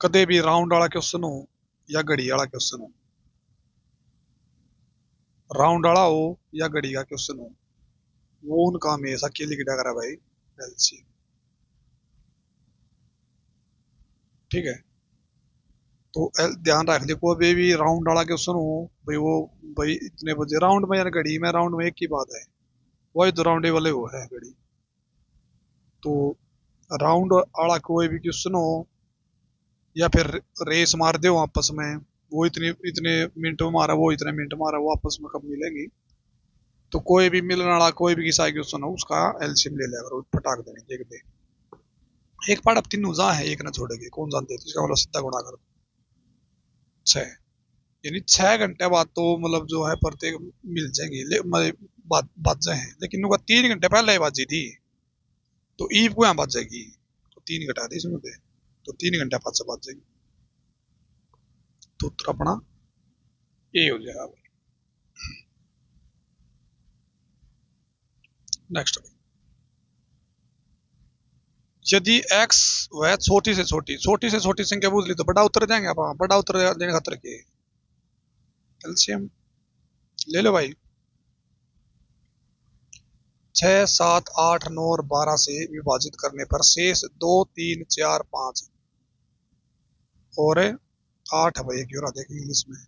कदे भी राउंड वाला क्वेश्चन हो या घड़ी वाला क्वेश्चन हो, राउंड वाला हो या घड़ी का क्वेश्चन हो, वो उनका हमेशा के लिख दिया करा भाई एलसीएम। ठीक है, तो ध्यान रख दे, कोई भी राउंड वाला क्वेश्चन हो भाई, वो भाई इतने बजे राउंड में, यार घड़ी में राउंड में एक ही बात है, वही तो राउंड वाले वो है घड़ी। तो राउंड वाला कोई भी क्वेश्चन हो या फिर रेस मार दे आपस में, वो इतने इतने मिनट में मारा, वो इतने मिनट मारा, वो आपस में कब मिलेंगी। तो कोई भी मिलने वाला कोई भी किसा क्वेश्चन हो, उसका एलसीएम ले लिया करो, फटाक देने देख दे। एक पार्ट अब तीन उजा है, एक ना छोड़ेगी, कौन जानते, तो इसका मतलब सीधा गुणा कर दो 6, यानी 6 घंटे बाद तो मतलब जो है प्रत्येक मिल जाएंगी, मतलब बात जाए हैं, लेकिन उनका 3 घंटे पहले ही बाजी थी, तो ईव को यहाँ बाज जाएगी, तो 3 घटा दी इसमें दे, तो 3 घंटे बाद से बाज जाएगी, तो उत्तर अपना ए हो जाएगा। नेक्स्ट, यदि x वह छोटी से छोटी संख्या पूछ ली तो बड़ा उत्तर देंगे आप, बड़ा उत्तर देने खातर के एलसीएम ले लो भाई। 6, 7, 8, 9 और 12 से विभाजित करने पर शेष 2, 3, 4, 5 और 8 है भाई, क्यों देख इंग्लिश में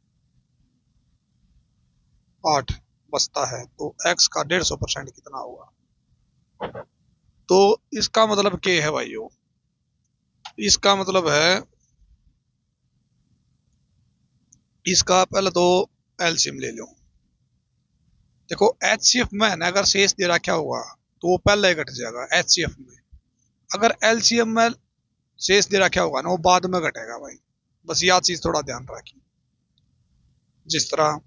8 बचता है, तो x का 150% कितना होगा। तो इसका मतलब क्या है भाइयों, इसका मतलब है, इसका पहले तो एलसीएम ले लो। देखो एचसीएफ में है ना, अगर शेष दे रखा होगा तो वो पहले ही घट जाएगा एचसीएफ में, अगर एलसीएम में शेष दे रखा होगा ना, वो बाद में घटेगा भाई, बस यह चीज थोड़ा ध्यान रखिए। जिस तरह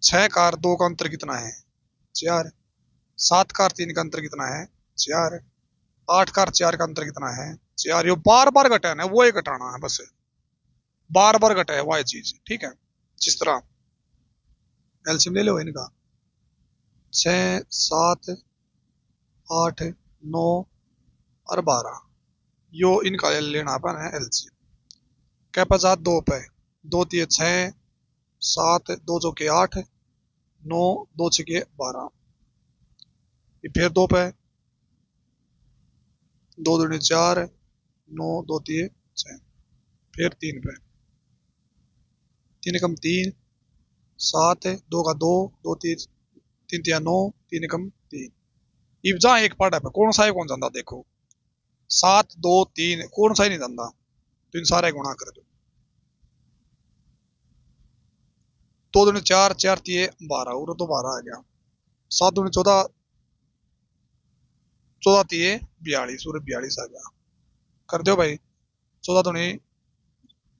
6 का 2 का अंतर कितना है 4, 7 का 3 का अंतर कितना है 4, 8 का 4 का अंतर कितना है 4, ये बार बार घटा है ना, वो ही घटाना है बस, बार बार घटा है वह चीज। ठीक है, जिस तरह एलसीएम ले लो इनका, 6, 7, 8, 9 और 12, यो इनका लेना अपन है एलसीएम। क्या 50 2 पे, 2 3 6, 7 2 चौके 8, 9 2 छके 12, फिर 2 पे, 2 दूनी 4, 9 2 3 6, फिर 3 पे, 3 एकम 3, 7 2 का 2, 2 3 3 3 9, 3 एकम 3। इब जहाँ एक पार्ट है कौन सा है कौन जाता देखो, 7 2 3 कौन सा ही नहीं जाता, तो इन सारे गुणा कर दो, 2 दूनी 4, 4 3 12 और तो 12 आ गया, 7 दूनी 14, 14 3 42 और 42 आ गया, कर दो भाई, 14 दूनी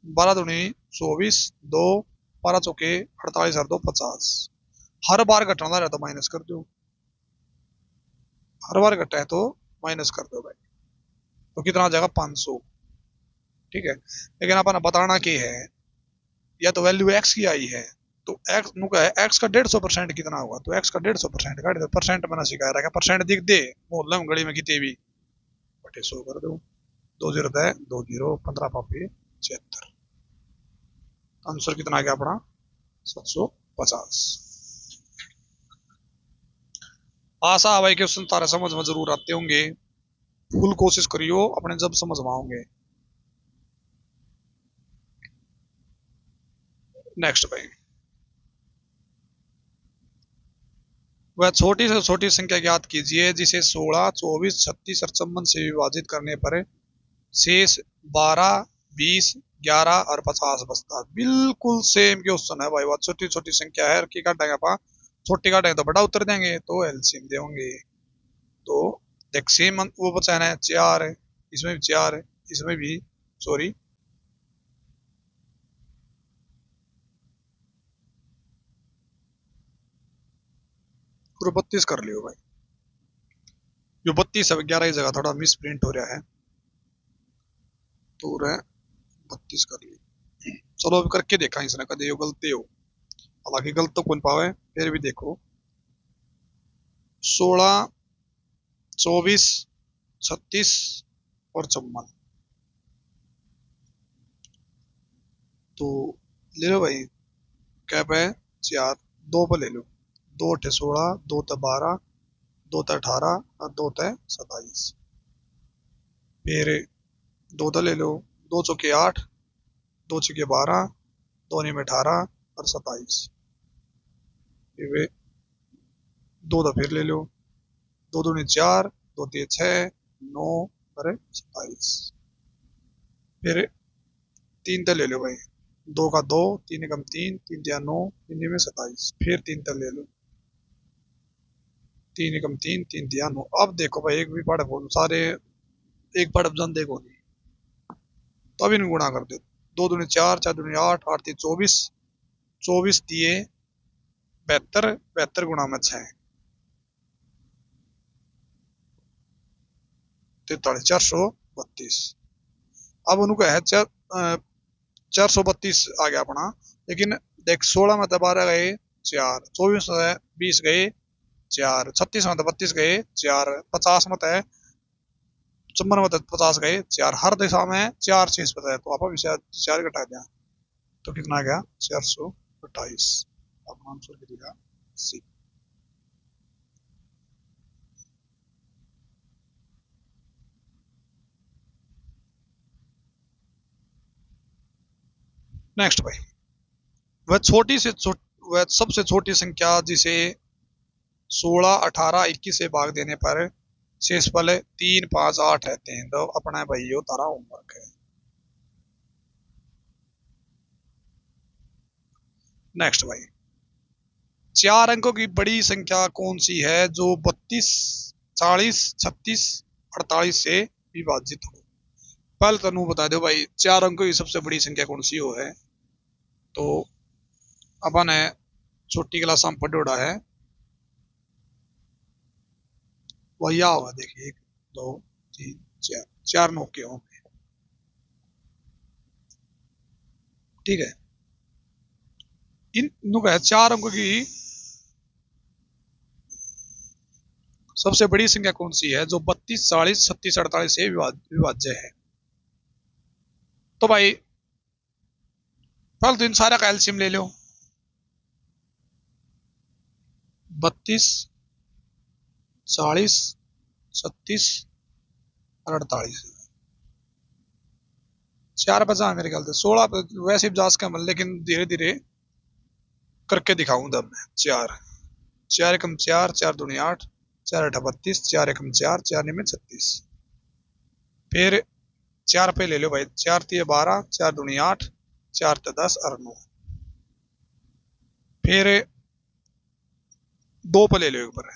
12 दूनी 24, 2 12 चौके 48 और 2 50, हर बार घटाना रहे तो माइनस कर दो, हर बार घटा है तो माइनस कर दो भाई, तो कितना आ जाएगा 500। ठीक है, लेकिन अपन बताना क्या है, या तो वैल्यू एक्स की आई है, तो एक्स नु का है, एक्स का 150% कितना होगा, तो एक्स का 150% काट दो, परसेंट बना सिखाया रहा है, परसेंट दिख दे मोहल्ले में गली में कितने भी बटे 100 कर दो, 2 0 है 2 0 15 पापी 76, आंसर कितना आ गया अपना 750। आशा है भाई क्वेश्चन तारे समझ में जरूर आते होंगे, फुल कोशिश करियो अपने जब समझ में आओगे। नेक्स्ट भाई, वह छोटी से छोटी संख्या ज्ञात कीजिए जिसे 16, 24, 36 और 54 से विभाजित करने पर शेष 12, 20, 11 और 50 बचता। बिल्कुल सेम क्वेश्चन है भाई, वह छोटी छोटी संख्या है, की काटेंगे अपन, छोटी काटेंगे तो बड़ा उत्तर देंगे, तो एलसीएम देंगे। तो देख सेम वो बचा है 4, इसमें भी 4, इसमें भी, सॉरी पूरा 32 कर लियो भाई, जो 32 है 11 की जगह थोड़ा मिस प्रिंट हो रहा है, तो 32 कर लियो। चलो अभी करके देखा इसने, कदे यो गलती हो, हालांकि गलत तो कौन पावे, फिर भी देखो 16, 24, 36 और 54, तो ले लो भाई, क्या पे 4, 2 पे ले लो, 2 अठे 16, 2 ते 12, 2 ते 18 और 2 ते 27। फिर 2 तो ले लो, 2 चौके 8, 2 छके 12, 2 में 18 और 27। फिर 2 तो फिर ले लो, 2 दूनी 4, 2 तीन 6, 9 और 27। फिर 3 तो ले लो भाई, 2 का 2, 3 एकम 3, 3 तिया 9, 3 में 27। फिर 3 तो ले लो, 3 एकम 3, 3 तिया 9। अब देखो भाई एक भी पढ़ बोलो सारे, एक पढ़ जान देखो नहीं, तो अब इनको गुणा कर दो, 2 दूनी 4, 4 दूनी 8, 8 तीन 24, 24 दिए 72, 72 गुणा में 6, 43, 432। अब उनको है 432 आ गया अपना। लेकिन देख 16 में तो 12 गए 4, 24 में 20 गए 4, 36 में तो 32 गए 4, 50 में तो 54 में तो 50 गए 4, हर दिशा में 4 चीज पता है, तो आप अभी शायद 4 घटा दिया तो कितना आ गया 428। अपना आंसर कितना सी। नेक्स्ट भाई, वह छोटी से वह सबसे छोटी संख्या जिसे 16, 18, 21 से भाग देने पर शेषफल 3, 5, 8 रहते हैं, तो अपना भाई यो तारा होमवर्क है। नेक्स्ट भाई, 4 अंकों की बड़ी संख्या कौन सी है जो 32, 40, 36, 48 से विभाजित हो। पहले तो नू बता दो भाई 4 अंकों की सबसे बड़ी संख्या कौन सी हो है। तो अपन है छोटी क्लास में पढ़ोड़ा है, वह या होगा, देखिए 1, 2, 3, 4, 4 नौके होंगे, ठीक है। इन नुका है 4 अंकों की सबसे बड़ी संख्या कौन सी है जो 32, 40, 36, 48 से विभाज्य है। तो भाई पहले तो इन सारा का एलसीएम ले लो, 32, 40, 36 और 48, 4 बचा मेरे ख्याल से, 16 वैसे भी जांच का मन, लेकिन धीरे धीरे करके दिखाऊंगा मैं। 4, 4 एकम 4, 4 दूनी 8, 4 अठा 32, 4 एकम 4, 4 निमे 36। फिर 4 पे ले लो भाई, 4 तिये 12, 4 दूनी 8, 4 ते 10 और 9। फिर 2 पे ले लो एक बार,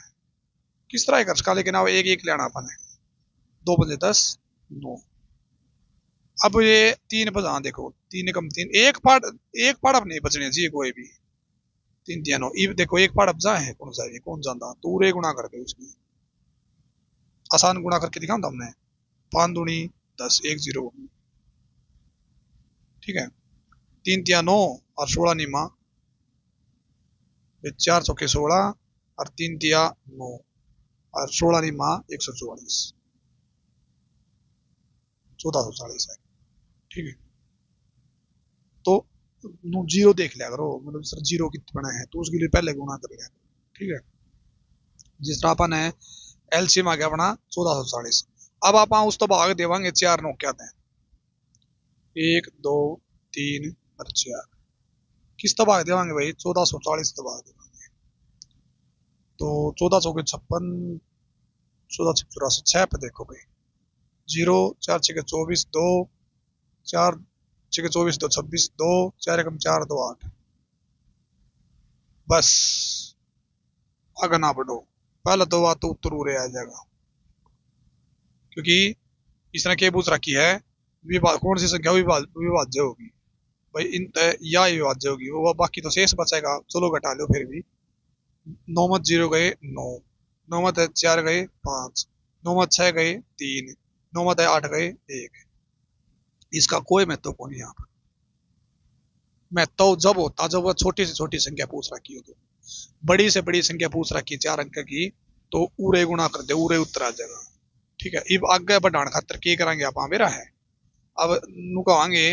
किस तरह कर सका, लेकिन अब एक एक लेना अपन है, 2 बजे 10, 9। अब ये 3 बजा देखो, 3 एकम 3, एक पाड़ अब नहीं बचने चाहिए कोई भी, 3 तिया 9। इब देखो एक पाड़ अब जा है, कौन सा है कौन जानता, तो पूरे गुणा कर दे उसकी, आसान गुणा करके दिखाऊं हमने, 5 दूनी 10, 1 0, ठीक है। 3 तिया 9 और 16 निमा, 4 चौके 16 और 3 तिया 9 और 16 निमा 144, 1440 है, ठीक है। तो जीरो देख लिया करो, मतलब सर जीरो कितना है तो उसके लिए पहले गुणा कर लिया करो, ठीक है। जिस तरह अपन है एलसीएम आ गया अपना 1440। अब आप उस तो भाग देवांगे 4 नौ क्या थे, 1, 2, 3 और 4, किस तो भाग देवांगे भाई 1440 तो भाग देवांगे। तो 14 चौके 56, 14 छक 84, 6 पे देखो भाई, 0, 4 छके 24, 2, 4 छके 24, 2 26, 2, 4 एकम 4, 2 8। बस आगे ना बढ़ो, पहले तो बात तो उत्तर उरे आ जाएगा, क्योंकि इसने क्या पूछ रखी है, कौन सी संख्या विभाज्य होगी भाई, इन या विभाज्य होगी, वो बाकी तो शेष बचेगा, चलो घटा लो। फिर भी 9 मत 0 गए 9, 9 मत 4 गए 5, 9 मत 6 गए 3, 9 मत 8 गए 1। इसका कोई महत्व कौन यहाँ पर, महत्व जब होता जब वह छोटी से छोटी संख्या पूछ रखी हो, तो बड़ी से बड़ी संख्या पूछ रखी 4 अंक की, तो उरे गुणा कर दे, उरे उत्तर आ जाएगा, ठीक है। अब आगे बढ़ाने खातर की करेंगे आप मेरा है, अब नु कहेंगे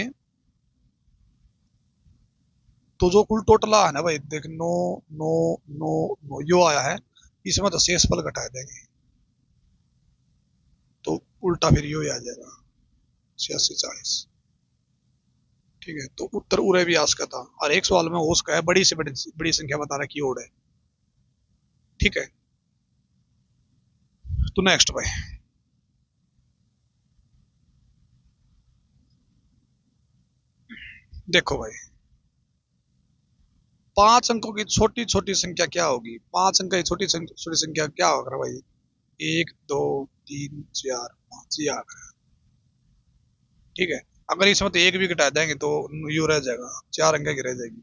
तो जो कुल टोटल है ना भाई देख, 9 9 9 9 यो आया है, इसमें तो शेष फल घटा देंगे तो उल्टा फिर यो ही आ जाएगा 86 40। ठीक है, तो उत्तर उरे भी आज का था, और एक सवाल में उसका है बड़ी से बड़ी संख्या बता रहा की ओड है। ठीक है, तो नेक्स्ट भाई, देखो भाई, 5 अंकों की छोटी छोटी संख्या क्या होगी? 5 अंक की छोटी छोटी संख्या क्या होगा भाई? 1 2 3 4 5, ये आ गया। ठीक है, अगर इसमें तो एक भी घटा देंगे तो यू रह जाएगा, 4 अंक की रह जाएगी।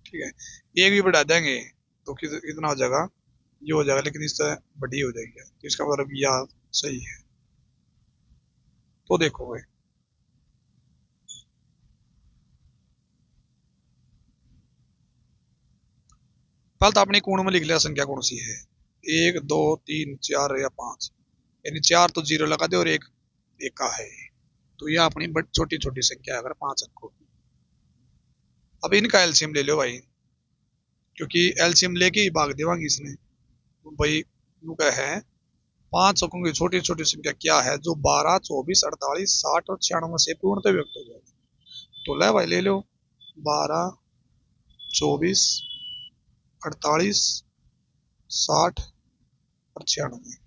ठीक है, एक भी बढ़ा देंगे तो कितना हो जाएगा? ये हो जाएगा, लेकिन इससे बड़ी हो जाएगी, तो इसका मतलब यह सही है। तो देखो भाई, पहले तो अपनी कोण में लिख लिया संख्या कौन सी है, 1 2 3 4 या 5, यानी 4 तो जीरो लगा दे और एक एक का है, तो यह अपनी बट छोटी छोटी संख्या है अगर 5 अंकों की। अब इनका एलसीएम ले लो भाई, क्योंकि एलसीएम लेके ही भाग देवांगे इसने। तो भाई उनका है 5 अंकों की छोटी छोटी संख्या क्या है जो 12 24 48 60 और 96 से पूर्णतः व्यक्त हो जाए? तो ले भाई ले लो, 12 24 48 60 और 96।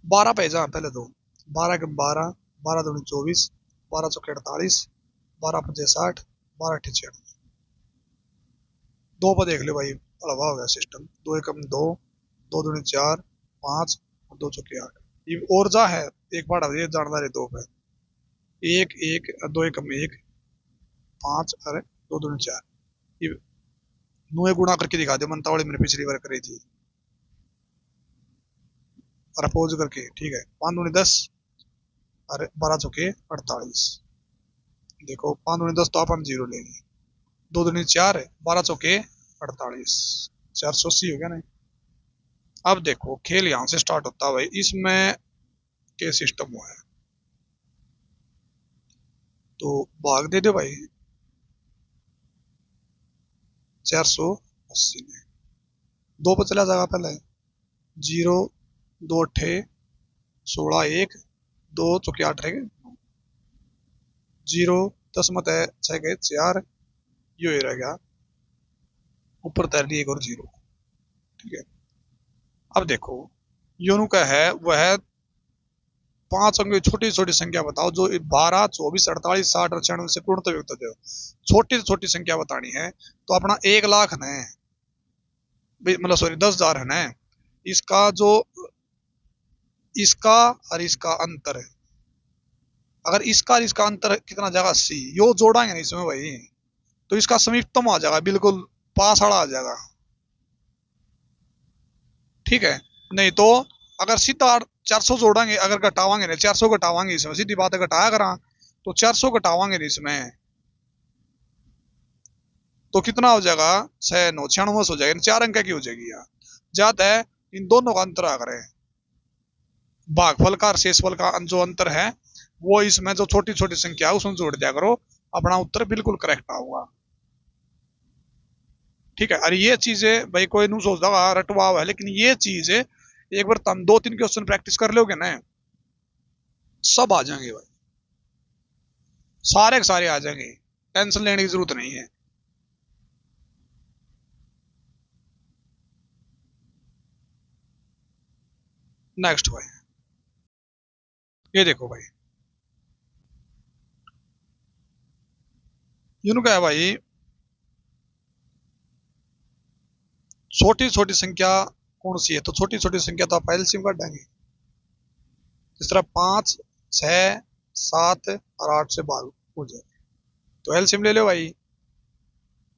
12 पे जा पहले तो, 12 के 12, 12 दूनी 24, 12 चौके 48, 12 पंजे 60, 12 अट्ठे 96। दो पर देख लो भाई, हलवा हो गया सिस्टम, 2 एकम 2, 2 दूनी 4 5 और 2 चौके 8। ये और जा है, एक बार ये जानदार है 2 पे, एक एक 2 एकम 1 5, अरे 2 दूनी 4, ये नुए गुणा करके दिखा दे, मनता वाली मैंने पिछली बार करी थी, और अपोज करके। ठीक है, 5 दूनी 10, अरे 12 चौके 48, देखो 5 दूनी 10 तो अपन जीरो लेंगे, 2 दूनी 4 है, 12 चौके 48, 480 हो गया ना। अब देखो खेल यहां से स्टार्ट होता है भाई, इसमें के सिस्टम हुआ है, तो भाग दे दो भाई 480 में, 2 पर चला जाएगा पहले, 0 2 अट्ठे 16 1, 2 चौके 8 रहेगा, 0 10 मत है 6 गए 4, यो ही रह गया, ऊपर तैर ली एक और 0। ठीक है, अब देखो योनु का है वह 5 अंक की छोटी छोटी संख्या बताओ जो 12 24 48 60 और 96 से पूर्णतः युक्त हो। छोटी से छोटी संख्या बतानी है तो अपना 1 लाख है, मतलब सॉरी 10,000 है ना, इसका जो इसका और इसका अंतर है, अगर इसका और इसका अंतर कितना जाएगा 80, यो जोड़ांगे नहीं इसमें भाई, तो इसका समीपतम आ जाएगा, बिल्कुल पास आड़ा आ जाएगा। ठीक है, नहीं तो अगर सीधा 400 जोड़ेंगे, अगर घटावांगे नहीं 400 घटावांगे इसमें, सीधी बात है घटाया करा, तो 400 घटावांगे नहीं इसमें तो कितना हो जाएगा? 6 9 96 हो जाएगा, 4 अंक की हो जाएगी यार, ज्यादा है इन दोनों का अंतर आ करे, भागफल का और शेषफल का जो अंतर है वो इसमें जो छोटी छोटी संख्या है उसमें जोड़ दिया करो, अपना उत्तर बिल्कुल करेक्ट आऊंगा। ठीक है, और ये चीजें भाई कोई नहीं सोचता रटवाव है, लेकिन ये चीज एक बार तुम 2 3 क्वेश्चन प्रैक्टिस कर लोगे ना, सब आ जाएंगे भाई, सारे के सारे आ जाएंगे, टेंशन लेने की जरूरत नहीं है। नेक्स्ट भाई, ये देखो भाई, यूं क्या है भाई, छोटी छोटी संख्या कौन सी है? तो छोटी छोटी संख्या तो आप एलसीएम काट देंगे, इस तरह 5 6 7 और 8 से भाग हो जाए, तो एलसीएम ले लो भाई,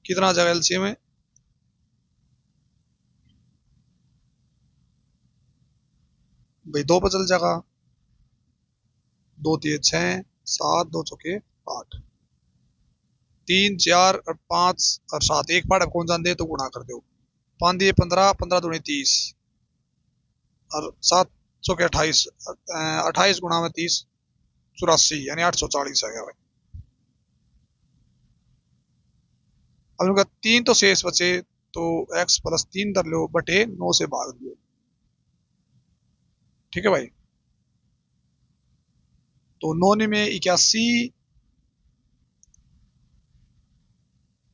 कितना आ जाएगा एलसीएम में? भाई 2 पर चल जाएगा, 2 3 6 7 2 चौके 8, 3 4 और 5 और 7, एक पार्ट कौन जान दे तो गुणा कर दो, 5 दिए 15, 15 दूनी 30 और 7 चौके 28, 28 गुणा में 30 84, यानी 840 आ गया भाई। अब उनका 3 तो शेष बचे, तो x प्लस 3 धर लो बटे 9 से भाग दो। ठीक है भाई, तो 9 में 81,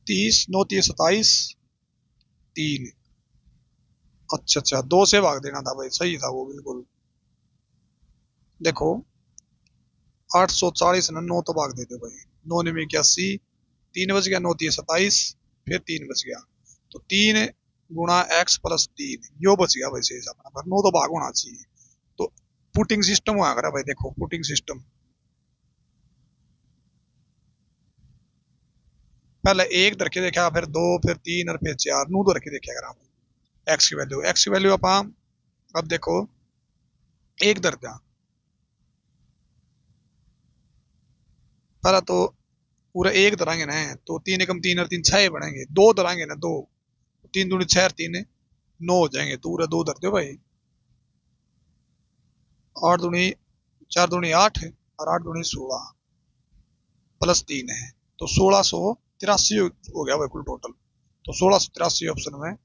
30, 9 3 27, 3। अच्छा 2 से भाग देना था भाई, सही था वो बिल्कुल। देखो 840 ना 9 तो भाग देते भाई, 9 में 81, 3 बच गया, 9 3 27, फिर 3 बच गया, तो 3 गुणा x प्लस 3 यो बच गया भाई शेष अपना, पर 9 तो भाग होना चाहिए। तो पुटिंग सिस्टम हुआ करा भाई, देखो पुटिंग सिस्टम, पहले 1 धर के देखा, फिर 2, फिर 3 और फिर 4, नू धर के देखा करा एक्स की वैल्यू आप अब देखो 1 धर दिया, पहला तो पूरा 1 धरांगे ना, तो 3 एकम 3 और 3 6 बनेंगे, 2 धरांगे ना 2, 3 दूनी 6 और 3 9 हो जाएंगे, तो पूरा 2 धरते हो भाई। 8 दूनी 4 दूनी 8 और 8 दूनी 16 प्लस 3 है, तो 1683 हो गया भाई कुल टोटल। तो 1683 ऑप्शन में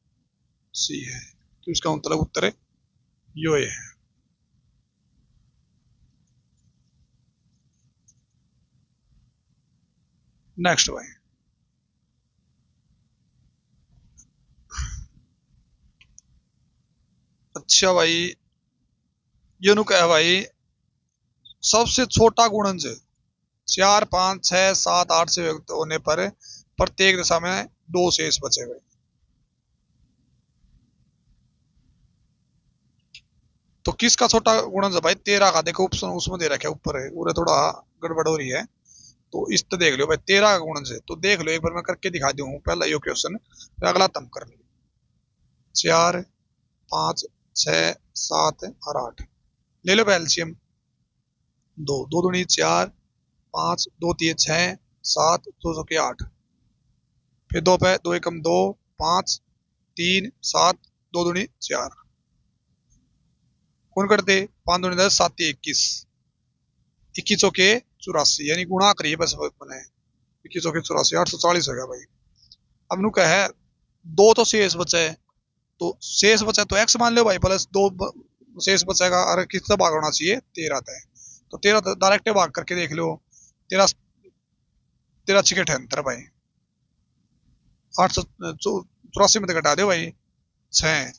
सी है, तो इसका मतलब उत्तर यो है। नेक्स्ट भाई, अच्छा भाई ये नु क्या है भाई, सबसे छोटा गुणनज 4 5 6 7 8 से व्यक्त होने पर प्रत्येक दिशा में 2 शेष बचे हुए। तो किसका छोटा गुणनज है भाई, 13 का, देखो ऑप्शन उसमें दे रखा है ऊपर है, पूरा थोड़ा गड़बड़ हो रही है, तो इस तो देख लो भाई 13 का गुणनज है, तो देख लो एक बार मैं करके दिखा दूं पहला यो क्वेश्चन, अगला तुम कर लो। 4 5 6 7 और 8 ले लो एलसीएम, 2 2 दूनी 4, 5 2 3 6 7 2 सौ के 8, फिर 2 पे 2 एकम 2, 5 3 7 2 दूनी 4, कौन करते 5 दूनी 10 7 21, 21 के 84, यानी गुणा करिए बस बने, 21 के 84 840 हो गया भाई। अब नु क्या है, 2 तो शेष बचा है, तो शेष बचा तो x मान लो भाई, प्लस 2 शेष बचेगा, और किससे भाग होना चाहिए 13 तय, तो 13 डायरेक्ट भाग करके देख लो, 13 13 6 78 भाई, 884 में तो घटा दो भाई 6,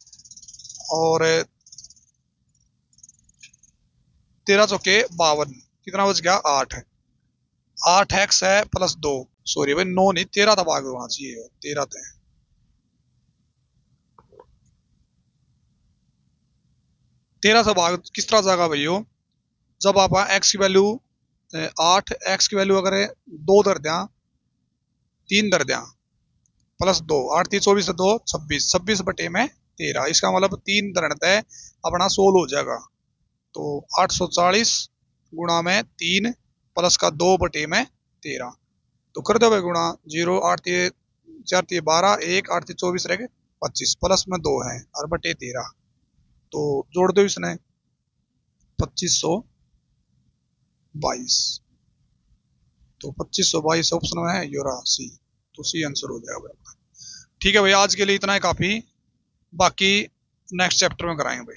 और 13 चौके 52, कितना बच गया 8, 8x है प्लस 2, सॉरी भाई 9 नहीं 13 था भाग होना चाहिए, 13 तय, 13 से भाग किस तरह जाएगा भैया, जब आप x की वैल्यू 8, x की वैल्यू अगर 2 धर दिया, 3 धर दिया, प्लस 2, 8 3 24 2 26, 26 बटे में 13, इसका मतलब 3 धरता है अपना 16 हो जाएगा, तो 840 गुणा में 3 प्लस का 2 बटे में 13, तो कर दो भाई गुणा 0 8 4 12 1 8 24 रह गए 25, प्लस में 2 है और बटे 13, तो जोड़ दो इसने 2522, तो 2522 ऑप्शन में है योरा सी, तो सी आंसर हो जाएगा भाई। ठीक है भाई, आज के लिए इतना है काफी, बाकी नेक्स्ट चैप्टर में कराएंगे भाई।